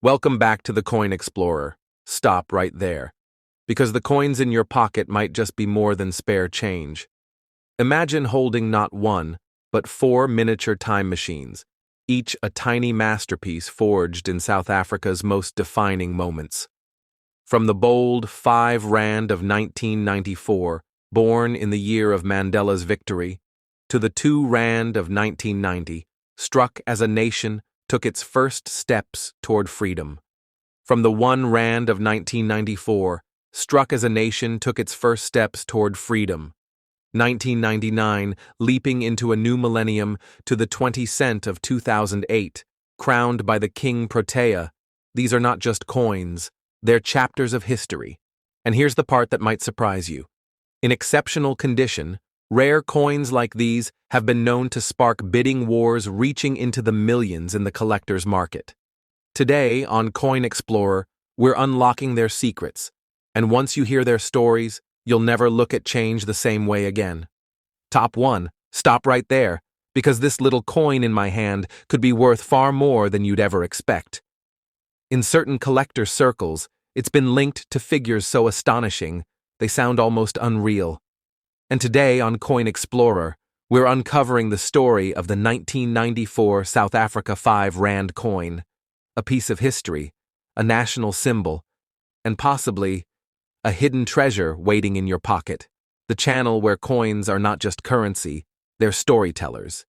Welcome back to the Coin Explorer. Stop right there, because the coins in your pocket might just be more than spare change. Imagine holding not one, but four miniature time machines, each a tiny masterpiece forged in South Africa's most defining moments. From the bold 5 Rand of 1994, born in the year of Mandela's victory, to the 2 Rand of 1990, struck as a nation took its first steps toward freedom. From the 1 Rand of 1994, struck as a nation took its first steps toward freedom. 1999, leaping into a new millennium, to the 20 cent of 2008, crowned by the King Protea. These are not just coins, they're chapters of history. And here's the part that might surprise you. In exceptional condition, rare coins like these have been known to spark bidding wars reaching into the millions in the collector's market. Today, on Coin Explorer, we're unlocking their secrets, and once you hear their stories, you'll never look at change the same way again. Top 1, stop right there, because this little coin in my hand could be worth far more than you'd ever expect. In certain collector circles, it's been linked to figures so astonishing, they sound almost unreal. And today on Coin Explorer, we're uncovering the story of the 1994 South Africa 5 Rand coin, a piece of history, a national symbol, and possibly a hidden treasure waiting in your pocket, the channel where coins are not just currency, they're storytellers.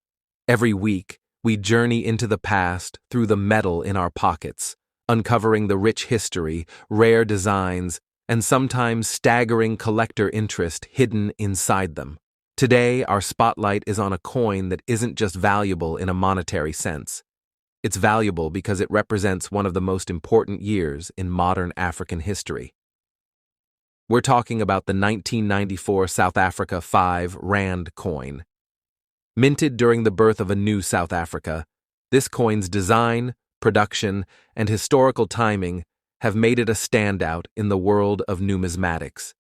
Every week, we journey into the past through the metal in our pockets, uncovering the rich history, rare designs, and sometimes staggering collector interest hidden inside them. Today, our spotlight is on a coin that isn't just valuable in a monetary sense. It's valuable because it represents one of the most important years in modern African history. We're talking about the 1994 South Africa 5 Rand coin. Minted during the birth of a new South Africa, this coin's design, production, and historical timing have made it a standout in the world of numismatics.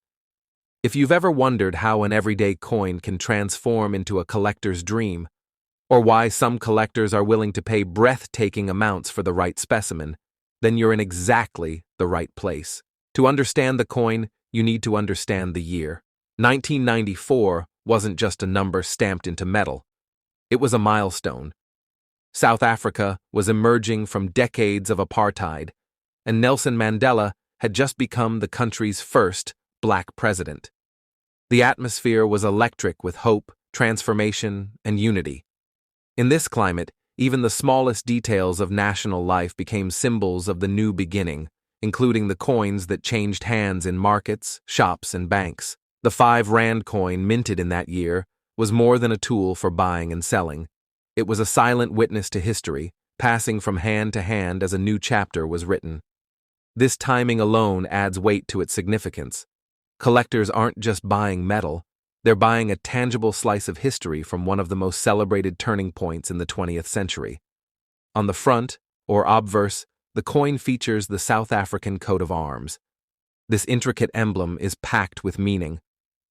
If you've ever wondered how an everyday coin can transform into a collector's dream, or why some collectors are willing to pay breathtaking amounts for the right specimen, then you're in exactly the right place. To understand the coin, you need to understand the year. 1994 wasn't just a number stamped into metal. It was a milestone. South Africa was emerging from decades of apartheid, and Nelson Mandela had just become the country's first black president. The atmosphere was electric with hope, transformation, and unity. In this climate, even the smallest details of national life became symbols of the new beginning, including the coins that changed hands in markets, shops, and banks. The 5 Rand coin minted in that year was more than a tool for buying and selling. It was a silent witness to history, passing from hand to hand as a new chapter was written. This timing alone adds weight to its significance. Collectors aren't just buying metal, they're buying a tangible slice of history from one of the most celebrated turning points in the 20th century. On the front, or obverse, the coin features the South African coat of arms. This intricate emblem is packed with meaning.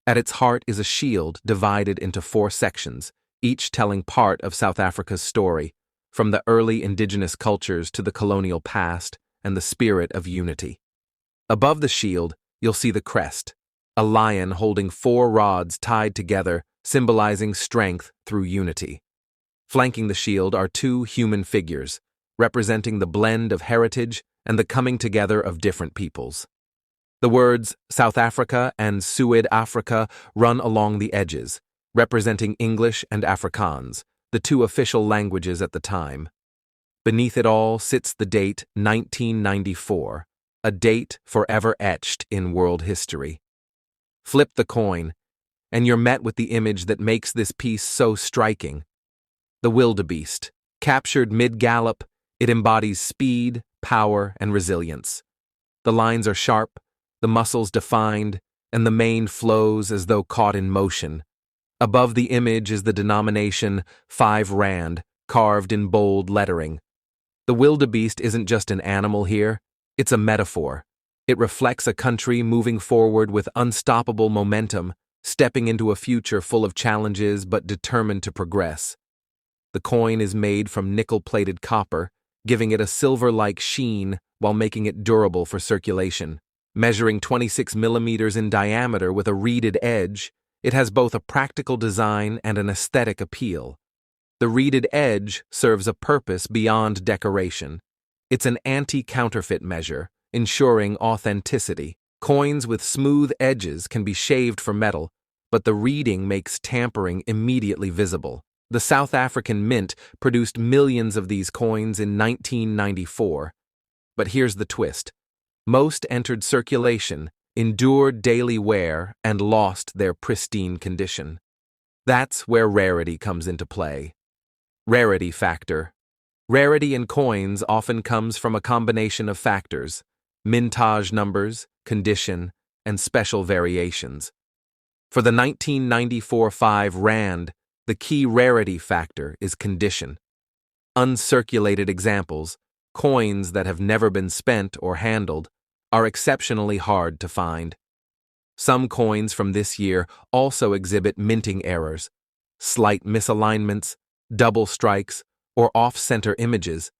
At its heart is a shield divided into 4 sections, each telling part of South Africa's story, from the early indigenous cultures to the colonial past and the spirit of unity. Above the shield, you'll see the crest, a lion holding 4 rods tied together, symbolizing strength through unity. Flanking the shield are 2 human figures, representing the blend of heritage and the coming together of different peoples. The words South Africa and Suid-Afrika run along the edges, representing English and Afrikaans, the 2 official languages at the time. Beneath it all sits the date 1994, a date forever etched in world history. Flip the coin, and you're met with the image that makes this piece so striking. The wildebeest. Captured mid-gallop, it embodies speed, power, and resilience. The lines are sharp, the muscles defined, and the mane flows as though caught in motion. Above the image is the denomination 5 Rand, carved in bold lettering. The wildebeest isn't just an animal here, it's a metaphor. It reflects a country moving forward with unstoppable momentum, stepping into a future full of challenges but determined to progress. The coin is made from nickel-plated copper, giving it a silver-like sheen while making it durable for circulation. Measuring 26 millimeters in diameter with a reeded edge, it has both a practical design and an aesthetic appeal. The reeded edge serves a purpose beyond decoration. It's an anti-counterfeit measure, ensuring authenticity. Coins with smooth edges can be shaved for metal, but the reeding makes tampering immediately visible. The South African Mint produced millions of these coins in 1994. But here's the twist. Most entered circulation, endured daily wear, and lost their pristine condition. That's where rarity comes into play. Rarity factor. Rarity in coins often comes from a combination of factors: mintage numbers, condition, and special variations. For the 1994 5 Rand, the key rarity factor is condition. Uncirculated examples, coins that have never been spent or handled, are exceptionally hard to find. Some coins from this year also exhibit minting errors, slight misalignments, double strikes, or off-center images.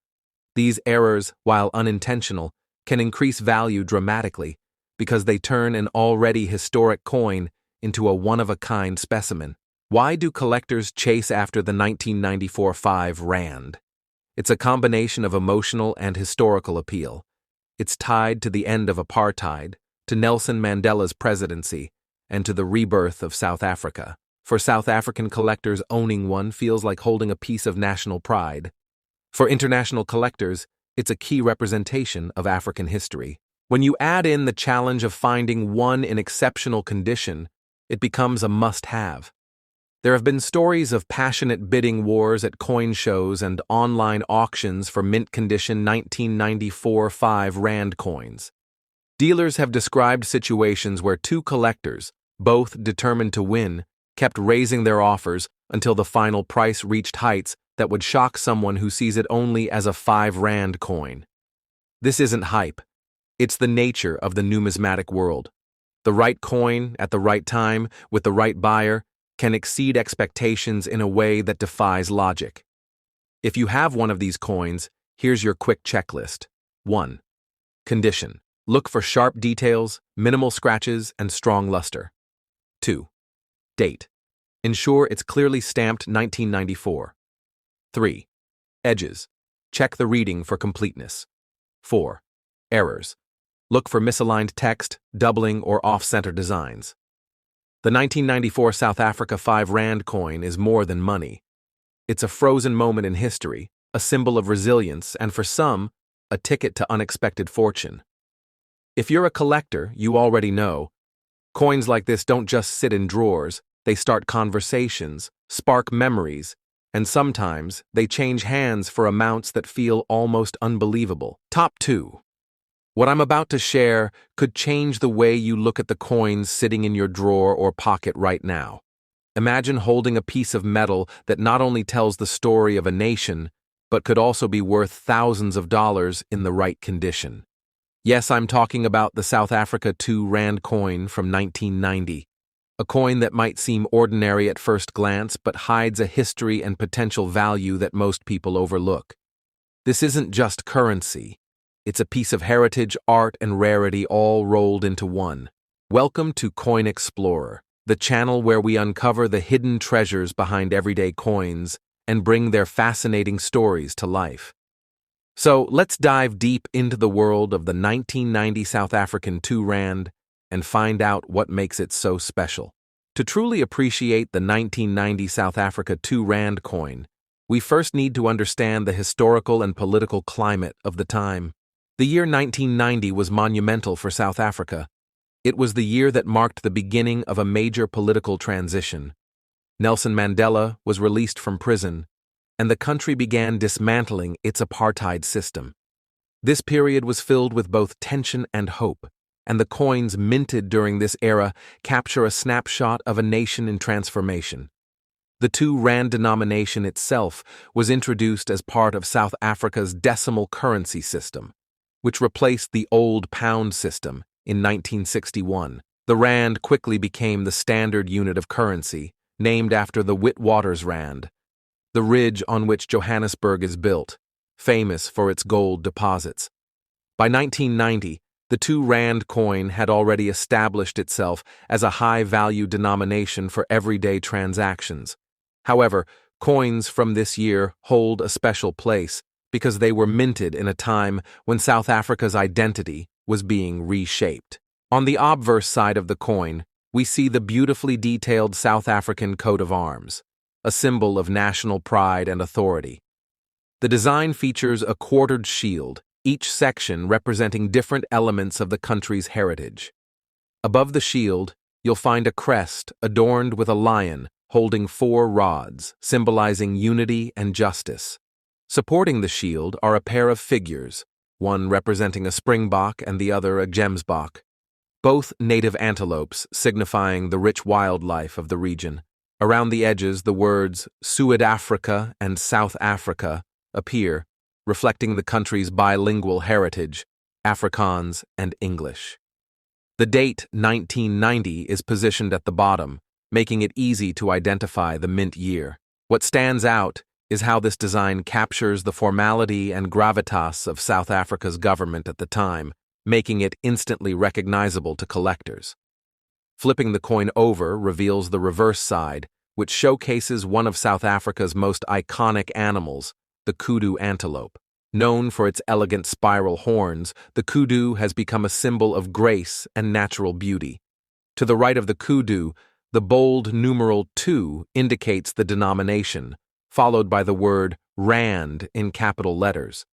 These errors, while unintentional, can increase value dramatically because they turn an already historic coin into a one-of-a-kind specimen. Why do collectors chase after the 1994 5 Rand? It's a combination of emotional and historical appeal. It's tied to the end of apartheid, to Nelson Mandela's presidency, and to the rebirth of South Africa. For South African collectors, owning one feels like holding a piece of national pride. For international collectors, it's a key representation of African history. When you add in the challenge of finding one in exceptional condition, it becomes a must-have. There have been stories of passionate bidding wars at coin shows and online auctions for mint condition 1994 5 Rand coins. Dealers have described situations where two collectors, both determined to win, kept raising their offers until the final price reached heights that would shock someone who sees it only as a 5 Rand coin. This isn't hype. It's the nature of the numismatic world. The right coin at the right time with the right buyer can exceed expectations in a way that defies logic. If you have one of these coins, here's your quick checklist. 1. Condition. Look for sharp details, minimal scratches, and strong luster. 2. Date. Ensure it's clearly stamped 1994. 3. Edges. Check the reading for completeness. 4. Errors. Look for misaligned text, doubling, or off-center designs. The 1994 South Africa 5 Rand coin is more than money. It's a frozen moment in history, a symbol of resilience, and for some, a ticket to unexpected fortune. If you're a collector, you already know, coins like this don't just sit in drawers, they start conversations, spark memories, and sometimes they change hands for amounts that feel almost unbelievable. Top 2. What I'm about to share could change the way you look at the coins sitting in your drawer or pocket right now. Imagine holding a piece of metal that not only tells the story of a nation, but could also be worth thousands of dollars in the right condition. Yes, I'm talking about the South Africa 2 Rand coin from 1990. A coin that might seem ordinary at first glance, but hides a history and potential value that most people overlook. This isn't just currency. It's a piece of heritage, art, and rarity all rolled into one. Welcome to Coin Explorer, the channel where we uncover the hidden treasures behind everyday coins and bring their fascinating stories to life. So let's dive deep into the world of the 1990 South African 2 Rand and find out what makes it so special. To truly appreciate the 1990 South Africa 2 Rand coin, we first need to understand the historical and political climate of the time. The year 1990 was monumental for South Africa. It was the year that marked the beginning of a major political transition. Nelson Mandela was released from prison, and the country began dismantling its apartheid system. This period was filled with both tension and hope, and the coins minted during this era capture a snapshot of a nation in transformation. The 2 Rand denomination itself was introduced as part of South Africa's decimal currency system, which replaced the old pound system in 1961. The Rand quickly became the standard unit of currency, named after the Witwatersrand, the ridge on which Johannesburg is built, famous for its gold deposits. By 1990, the 2 rand coin had already established itself as a high-value denomination for everyday transactions. However, coins from this year hold a special place because they were minted in a time when South Africa's identity was being reshaped. On the obverse side of the coin, we see the beautifully detailed South African coat of arms, a symbol of national pride and authority. The design features a quartered shield, each section representing different elements of the country's heritage. Above the shield, you'll find a crest adorned with a lion holding 4 rods, symbolizing unity and justice. Supporting the shield are a pair of figures, one representing a springbok and the other a gemsbok, both native antelopes signifying the rich wildlife of the region. Around the edges, the words Suid-Afrika and South Africa appear, reflecting the country's bilingual heritage, Afrikaans and English. The date 1990 is positioned at the bottom, making it easy to identify the mint year. What stands out is how this design captures the formality and gravitas of South Africa's government at the time, making it instantly recognizable to collectors. Flipping the coin over reveals the reverse side, which showcases one of South Africa's most iconic animals, the kudu antelope. Known for its elegant spiral horns, the kudu has become a symbol of grace and natural beauty. To the right of the kudu, the bold numeral 2 indicates the denomination, followed by the word rand in capital letters.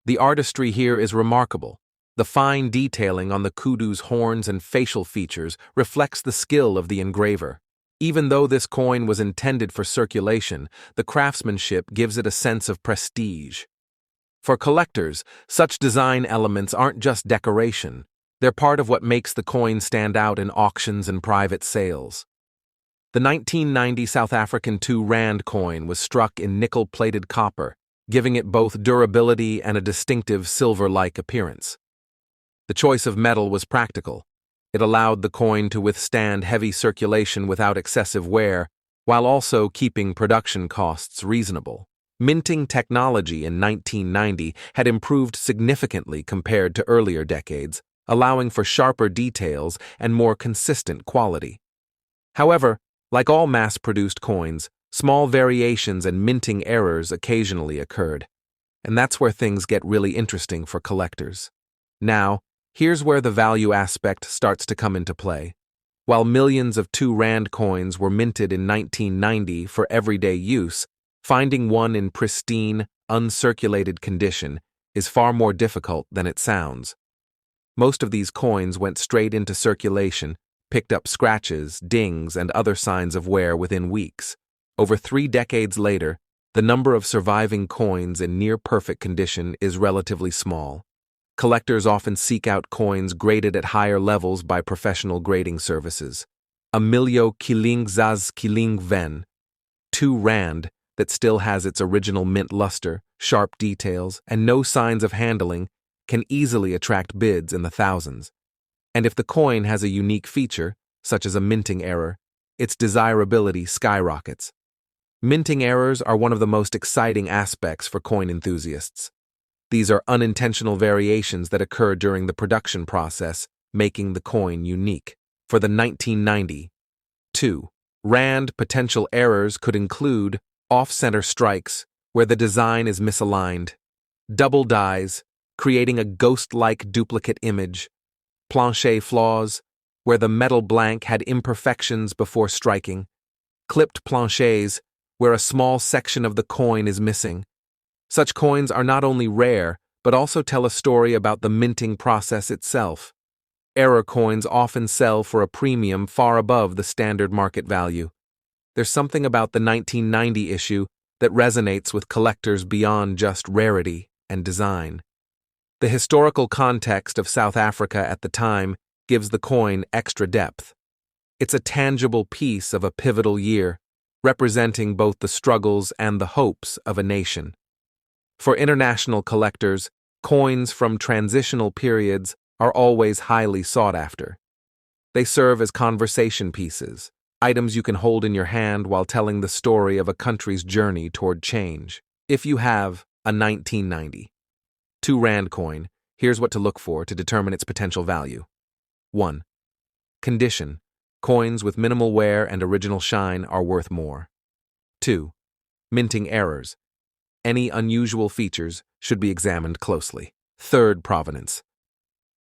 The artistry here is remarkable. The fine detailing on the kudu's horns and facial features reflects the skill of the engraver. Even though this coin was intended for circulation, the craftsmanship gives it a sense of prestige. For collectors, such design elements aren't just decoration. They're part of what makes the coin stand out in auctions and private sales. The 1990 South African 2 rand coin was struck in nickel-plated copper, giving it both durability and a distinctive silver-like appearance. The choice of metal was practical. It allowed the coin to withstand heavy circulation without excessive wear, while also keeping production costs reasonable. Minting technology in 1990 had improved significantly compared to earlier decades, allowing for sharper details and more consistent quality. However, like all mass-produced coins, small variations and minting errors occasionally occurred. And that's where things get really interesting for collectors. Now, here's where the value aspect starts to come into play. While millions of 2 rand coins were minted in 1990 for everyday use, finding one in pristine, uncirculated condition is far more difficult than it sounds. Most of these coins went straight into circulation, picked up scratches, dings, and other signs of wear within weeks. Over 3 decades later, the number of surviving coins in near-perfect condition is relatively small. Collectors often seek out coins graded at higher levels by professional grading services. A Milio Kiling Zaz Kiling Ven, 2 rand, that still has its original mint luster, sharp details, and no signs of handling, can easily attract bids in the thousands. And if the coin has a unique feature, such as a minting error, its desirability skyrockets. Minting errors are one of the most exciting aspects for coin enthusiasts. These are unintentional variations that occur during the production process, making the coin unique. For the 1990 2 rand potential errors could include off-center strikes, where the design is misaligned, double dies, creating a ghost-like duplicate image, planche flaws, where the metal blank had imperfections before striking, clipped planches, where a small section of the coin is missing. Such coins are not only rare, but also tell a story about the minting process itself. Error coins often sell for a premium far above the standard market value. There's something about the 1990 issue that resonates with collectors beyond just rarity and design. The historical context of South Africa at the time gives the coin extra depth. It's a tangible piece of a pivotal year, representing both the struggles and the hopes of a nation. For international collectors, coins from transitional periods are always highly sought after. They serve as conversation pieces, items you can hold in your hand while telling the story of a country's journey toward change. If you have a 1990 2 rand coin, Here's what to look for to determine its potential value. 1. Condition. Coins with minimal wear and original shine are worth more. 2. Minting errors. Any unusual features should be examined closely. 3. Provenance.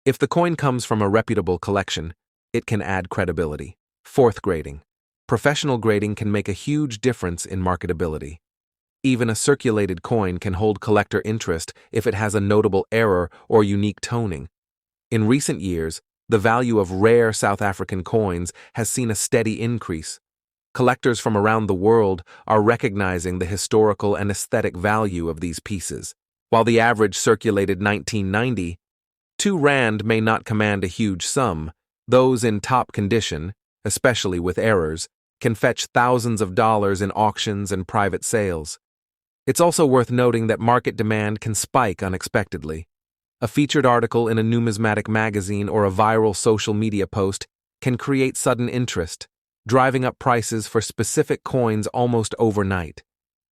If the coin comes from a reputable collection, it can add credibility. 4. Grading. Professional grading can make a huge difference in marketability. Even a circulated coin can hold collector interest if it has a notable error or unique toning. In recent years, the value of rare South African coins has seen a steady increase. Collectors from around the world are recognizing the historical and aesthetic value of these pieces. While the average circulated 1990, 2 rand may not command a huge sum, those in top condition, especially with errors, can fetch thousands of dollars in auctions and private sales. It's also worth noting that market demand can spike unexpectedly. A featured article in a numismatic magazine or a viral social media post can create sudden interest, driving up prices for specific coins almost overnight.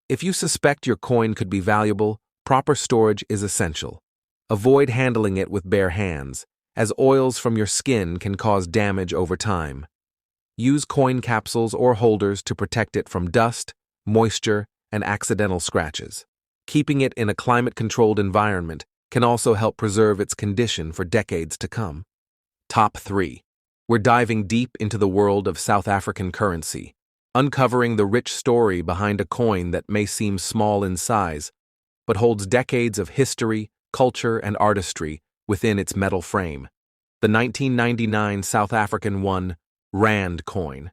If you suspect your coin could be valuable, proper storage is essential. Avoid handling it with bare hands, as oils from your skin can cause damage over time. Use coin capsules or holders to protect it from dust, moisture, and accidental scratches. Keeping it in a climate-controlled environment can also help preserve its condition for decades to come. Top 3. We're diving deep into the world of South African currency, uncovering the rich story behind a coin that may seem small in size, but holds decades of history, culture, and artistry within its metal frame. The 1999 South African rand coin,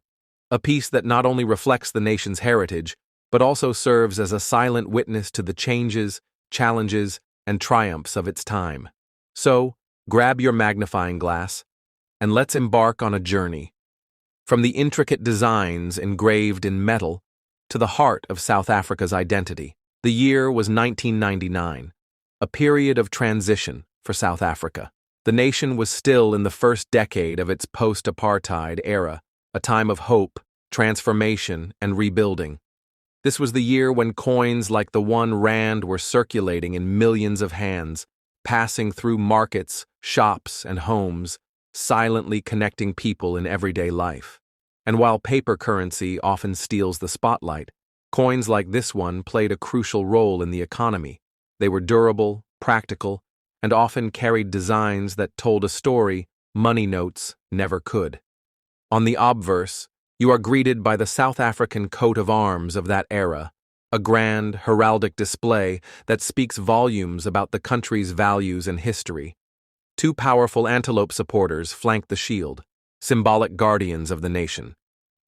a piece that not only reflects the nation's heritage, but also serves as a silent witness to the changes, challenges, and triumphs of its time. So, grab your magnifying glass, and let's embark on a journey. From the intricate designs engraved in metal to the heart of South Africa's identity. The year was 1999, a period of transition for South Africa. The nation was still in the first decade of its post-apartheid era, a time of hope, transformation, and rebuilding. This was the year when coins like the 1 rand were circulating in millions of hands, passing through markets, shops, and homes, silently connecting people in everyday life. And while paper currency often steals the spotlight, coins like this one played a crucial role in the economy. They were durable, practical, and often carried designs that told a story money notes never could. On the obverse, you are greeted by the South African coat of arms of that era, a grand, heraldic display that speaks volumes about the country's values and history. 2 powerful antelope supporters flank the shield, symbolic guardians of the nation.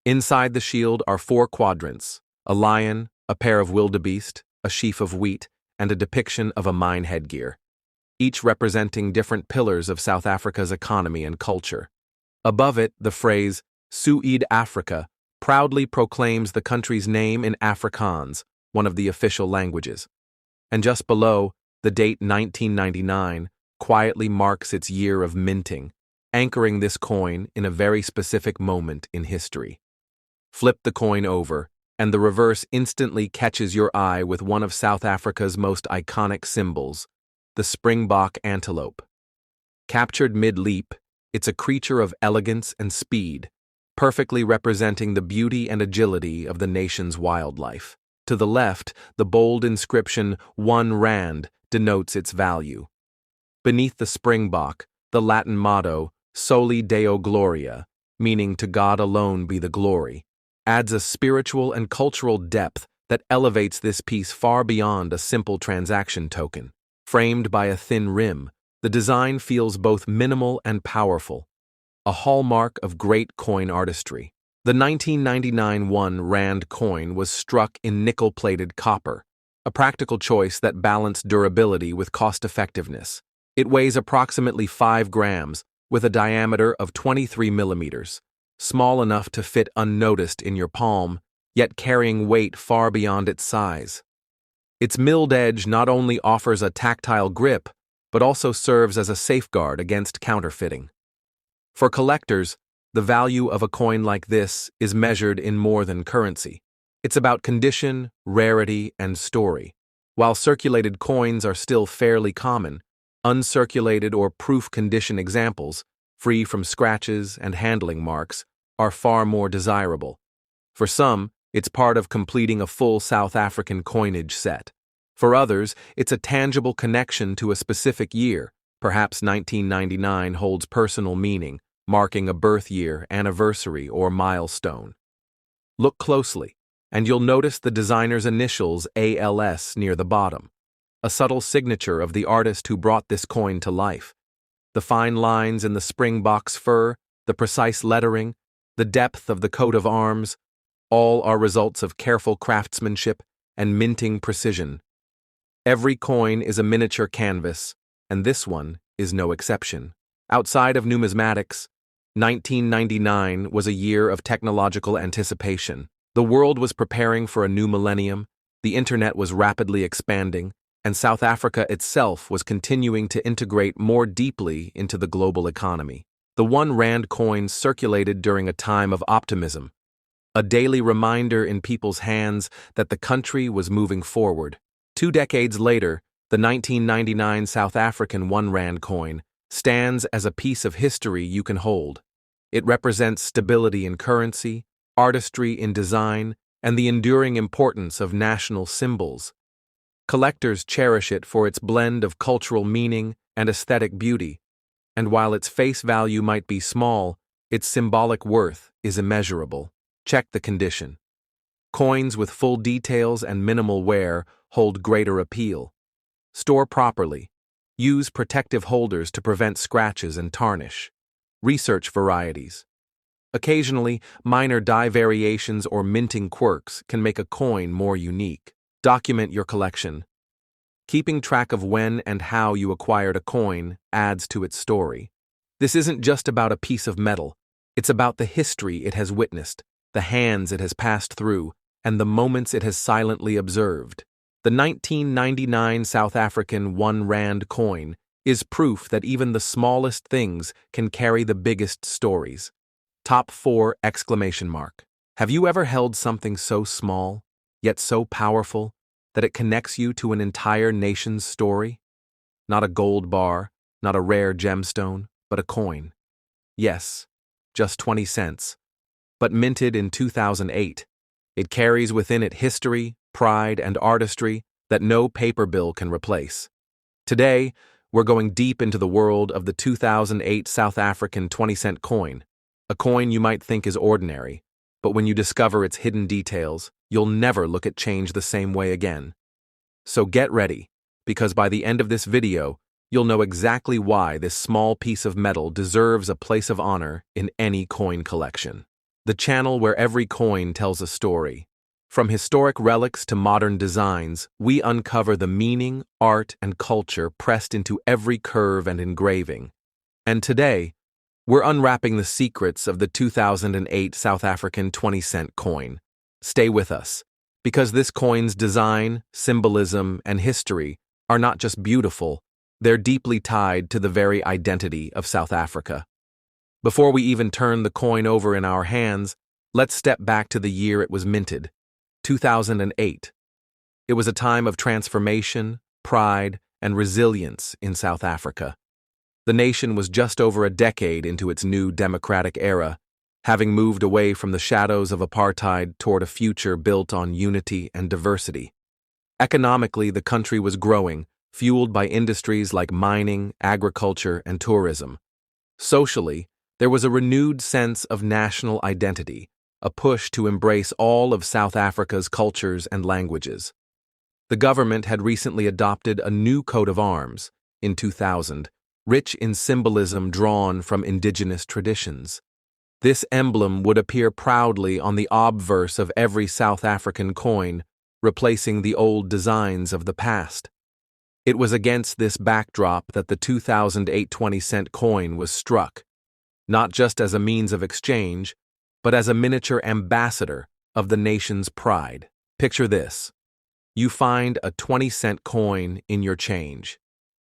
Inside the shield are 4 quadrants: a lion, a pair of wildebeest, a sheaf of wheat, and a depiction of a mine headgear, each representing different pillars of South Africa's economy and culture. Above it, the phrase, Suid-Afrika, proudly proclaims the country's name in Afrikaans, one of the official languages. And just below, the date 1999 quietly marks its year of minting, anchoring this coin in a very specific moment in history. Flip the coin over, and the reverse instantly catches your eye with one of South Africa's most iconic symbols, the springbok antelope. Captured mid-leap, it's a creature of elegance and speed, perfectly representing the beauty and agility of the nation's wildlife. To the left, the bold inscription 1 rand denotes its value. Beneath the springbok, the Latin motto, Soli Deo Gloria, meaning to God alone be the glory, adds a spiritual and cultural depth that elevates this piece far beyond a simple transaction token. Framed by a thin rim, the design feels both minimal and powerful, a hallmark of great coin artistry. The 1999 1 rand coin was struck in nickel-plated copper, a practical choice that balanced durability with cost-effectiveness. It weighs approximately 5 grams, with a diameter of 23 millimeters, small enough to fit unnoticed in your palm, yet carrying weight far beyond its size. Its milled edge not only offers a tactile grip, but also serves as a safeguard against counterfeiting. For collectors, the value of a coin like this is measured in more than currency. It's about condition, rarity, and story. While circulated coins are still fairly common, Uncirculated or proof condition examples, free from scratches and handling marks, are far more desirable. For some, it's part of completing a full South African coinage set. For others, it's a tangible connection to a specific year. Perhaps 1999 holds personal meaning, marking a birth year, anniversary, or milestone. Look closely, and you'll notice the designer's initials ALS near the bottom, a subtle signature of the artist who brought this coin to life. The fine lines in the springboks fur, the precise lettering, the depth of the coat of arms, all are results of careful craftsmanship and minting precision. Every coin is a miniature canvas, and this one is no exception. Outside of numismatics, 1999 was a year of technological anticipation. The world was preparing for a new millennium, the internet was rapidly expanding, and South Africa itself was continuing to integrate more deeply into the global economy. The 1 Rand coin circulated during a time of optimism, a daily reminder in people's hands that the country was moving forward. 2 decades later, the 1999 South African 1 Rand coin stands as a piece of history you can hold. It represents stability in currency, artistry in design, and the enduring importance of national symbols. Collectors cherish it for its blend of cultural meaning and aesthetic beauty, and while its face value might be small, its symbolic worth is immeasurable. Check the condition. Coins with full details and minimal wear hold greater appeal. Store properly. Use protective holders to prevent scratches and tarnish. Research varieties. Occasionally, minor die variations or minting quirks can make a coin more unique. Document your collection. Keeping track of when and how you acquired a coin adds to its story. This isn't just about a piece of metal. It's about the history it has witnessed, the hands it has passed through, and the moments it has silently observed. The 1999 South African 1 Rand coin is proof that even the smallest things can carry the biggest stories. Top 4! Have you ever held something so small, yet so powerful, that it connects you to an entire nation's story? Not a gold bar, not a rare gemstone, but a coin. Yes, just 20 cents. But minted in 2008, it carries within it history, pride, and artistry that no paper bill can replace. Today, we're going deep into the world of the 2008 South African 20-cent coin, a coin you might think is ordinary, but when you discover its hidden details, you'll never look at change the same way again. So get ready, because by the end of this video, you'll know exactly why this small piece of metal deserves a place of honor in any coin collection. The channel where every coin tells a story. From historic relics to modern designs, we uncover the meaning, art, and culture pressed into every curve and engraving. And today, we're unwrapping the secrets of the 2008 South African 20-cent coin. Stay with us, because this coin's design, symbolism, and history are not just beautiful, they're deeply tied to the very identity of South Africa. Before we even turn the coin over in our hands, let's step back to the year it was minted, 2008. It was a time of transformation, pride, and resilience in South Africa. The nation was just over a decade into its new democratic era, having moved away from the shadows of apartheid toward a future built on unity and diversity. Economically, the country was growing, fueled by industries like mining, agriculture, and tourism. Socially, there was a renewed sense of national identity, a push to embrace all of South Africa's cultures and languages. The government had recently adopted a new coat of arms, in 2000, rich in symbolism drawn from indigenous traditions. This emblem would appear proudly on the obverse of every South African coin, replacing the old designs of the past. It was against this backdrop that the 2008 20-cent coin was struck, not just as a means of exchange, but as a miniature ambassador of the nation's pride. Picture this. You find a 20-cent coin in your change.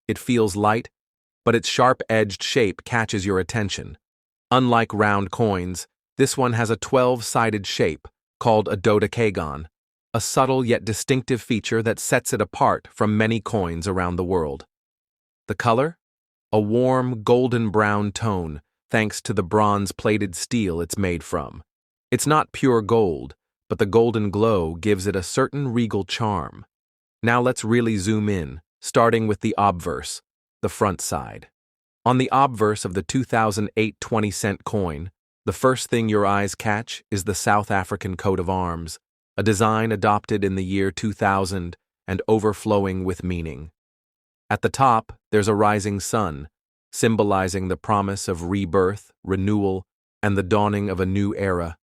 It feels light, but its sharp-edged shape catches your attention. Unlike round coins, this one has a 12-sided shape called a dodecagon, a subtle yet distinctive feature that sets it apart from many coins around the world. The color? A warm, golden brown tone, thanks to the bronze-plated steel it's made from. It's not pure gold, but the golden glow gives it a certain regal charm. Now let's really zoom in, starting with the obverse, the front side. On the obverse of the 2008 20-cent coin, the first thing your eyes catch is the South African coat of arms, a design adopted in the year 2000 and overflowing with meaning. At the top, there's a rising sun, symbolizing the promise of rebirth, renewal, and the dawning of a new era.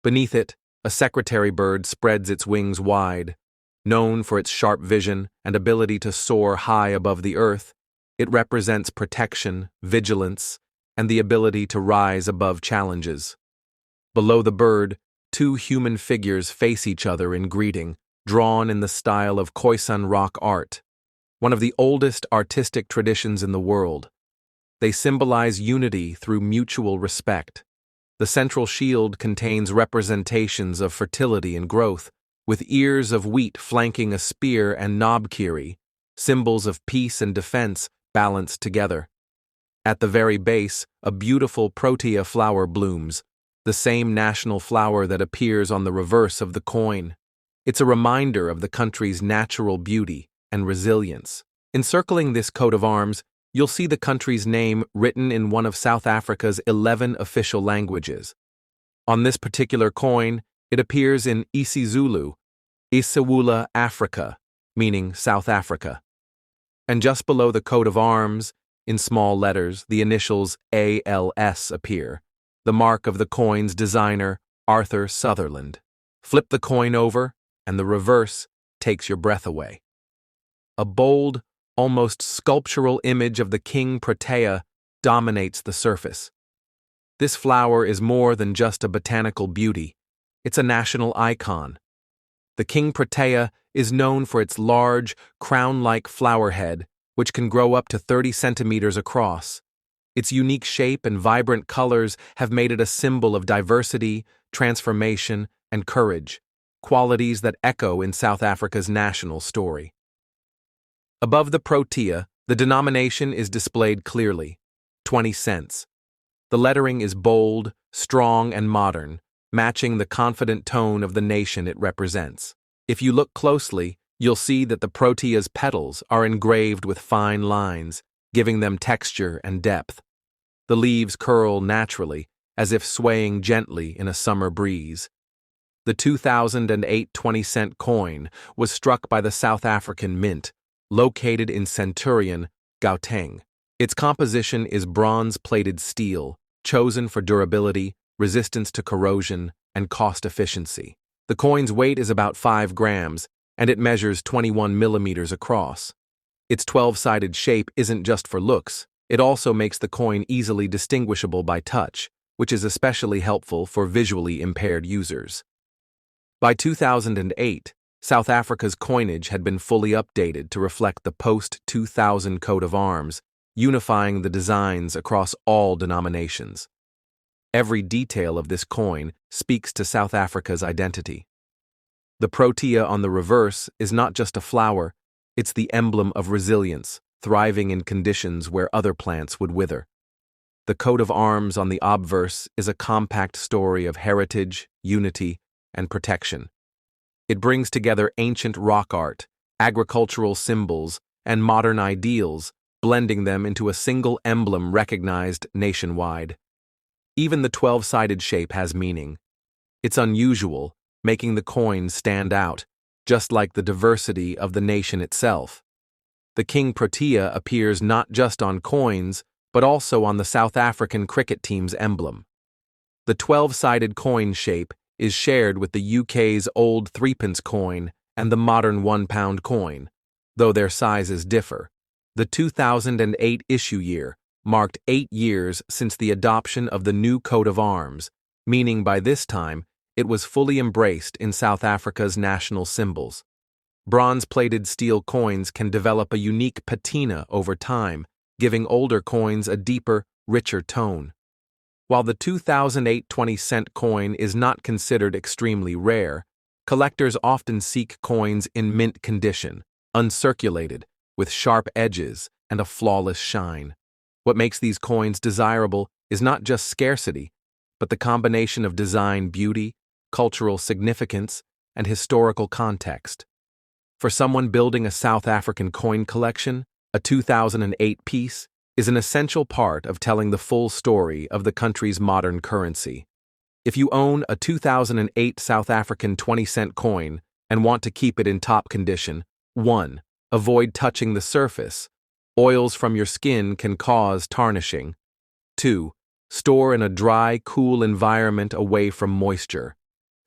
Beneath it, a secretary bird spreads its wings wide. Known for its sharp vision and ability to soar high above the earth, it represents protection, vigilance, and the ability to rise above challenges. Below the bird, two human figures face each other in greeting, drawn in the style of Khoisan rock art, one of the oldest artistic traditions in the world. They symbolize unity through mutual respect. The central shield contains representations of fertility and growth, with ears of wheat flanking a spear and knobkerrie, symbols of peace and defense balanced together. At the very base, a beautiful Protea flower blooms, the same national flower that appears on the reverse of the coin. It's a reminder of the country's natural beauty and resilience. Encircling this coat of arms, you'll see the country's name written in one of South Africa's 11 official languages. On this particular coin, it appears in isiZulu, Isewula Africa, meaning South Africa. And just below the coat of arms, in small letters, the initials ALS appear, the mark of the coin's designer, Arthur Sutherland. Flip the coin over, and the reverse takes your breath away. A bold, almost sculptural image of the King Protea dominates the surface. This flower is more than just a botanical beauty. It's a national icon. The King Protea is known for its large, crown-like flower head, which can grow up to 30 centimeters across. Its unique shape and vibrant colors have made it a symbol of diversity, transformation, and courage, qualities that echo in South Africa's national story. Above the Protea, the denomination is displayed clearly, 20 cents. The lettering is bold, strong, and modern, matching the confident tone of the nation it represents. If you look closely, you'll see that the Protea's petals are engraved with fine lines, giving them texture and depth. The leaves curl naturally, as if swaying gently in a summer breeze. The 2008 20-cent coin was struck by the South African Mint, located in Centurion, Gauteng. Its composition is bronze-plated steel, chosen for durability, resistance to corrosion, and cost efficiency. The coin's weight is about 5 grams, and it measures 21 millimeters across. Its 12-sided shape isn't just for looks, it also makes the coin easily distinguishable by touch, which is especially helpful for visually impaired users. By 2008, South Africa's coinage had been fully updated to reflect the post-2000 coat of arms, unifying the designs across all denominations. Every detail of this coin speaks to South Africa's identity. The Protea on the reverse is not just a flower, it's the emblem of resilience, thriving in conditions where other plants would wither. The coat of arms on the obverse is a compact story of heritage, unity, and protection. It brings together ancient rock art, agricultural symbols, and modern ideals, blending them into a single emblem recognized nationwide. Even the 12-sided shape has meaning. It's unusual, making the coin stand out, just like the diversity of the nation itself. The King Protea appears not just on coins, but also on the South African cricket team's emblem. The 12-sided coin shape is shared with the UK's old 3p coin and the modern £1 coin, though their sizes differ. The 2008 issue year marked 8 years since the adoption of the new coat of arms, meaning by this time it was fully embraced in South Africa's national symbols. Bronze-plated steel coins can develop a unique patina over time, giving older coins a deeper, richer tone. While the 2008 20-cent coin is not considered extremely rare, collectors often seek coins in mint condition, uncirculated, with sharp edges, and a flawless shine. What makes these coins desirable is not just scarcity, but the combination of design beauty, cultural significance, and historical context. For someone building a South African coin collection, a 2008 piece is an essential part of telling the full story of the country's modern currency. If you own a 2008 South African 20-cent coin and want to keep it in top condition, 1. Avoid touching the surface. Oils from your skin can cause tarnishing. 2. Store in a dry, cool environment away from moisture.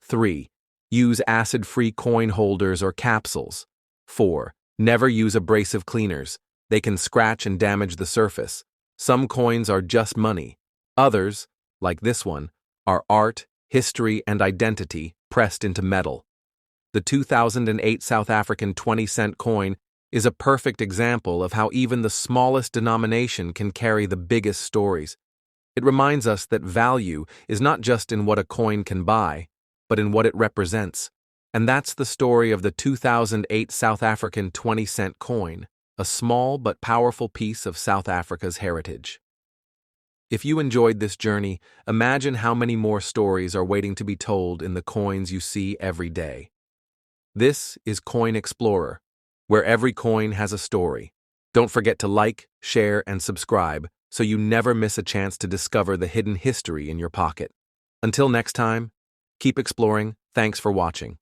3. Use acid-free coin holders or capsules. 4. Never use abrasive cleaners. They can scratch and damage the surface. Some coins are just money. Others, like this one, are art, history, and identity pressed into metal. The 2008 South African 20-cent coin is a perfect example of how even the smallest denomination can carry the biggest stories. It reminds us that value is not just in what a coin can buy, but in what it represents. And that's the story of the 2008 South African 20-cent coin, a small but powerful piece of South Africa's heritage. If you enjoyed this journey, imagine how many more stories are waiting to be told in the coins you see every day. This is Coin Explorer, where every coin has a story. Don't forget to like, share, and subscribe so you never miss a chance to discover the hidden history in your pocket. Until next time, keep exploring. Thanks for watching.